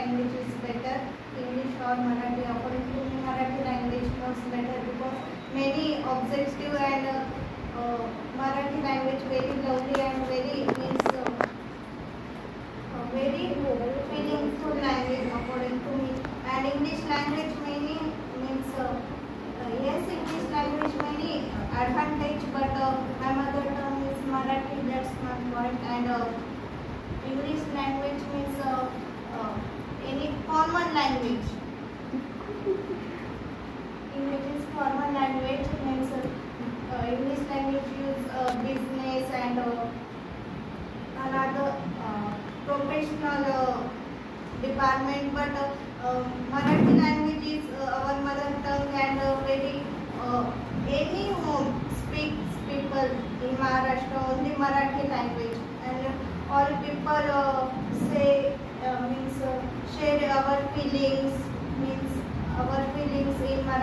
language is better, English or Marathi? According to me, Marathi language was better because many objective and Marathi language very lovely and very means very meaningful language according to me. And English language many means yes, English language many advantage, but my mother tongue is Marathi. That's my point. And English language means any common language. English is common language means English language use business and another professional department, but Marathi language is our mother tongue and very any who speaks people in Maharashtra only Marathi language, and all people say means share our feelings means our feelings in Marathi.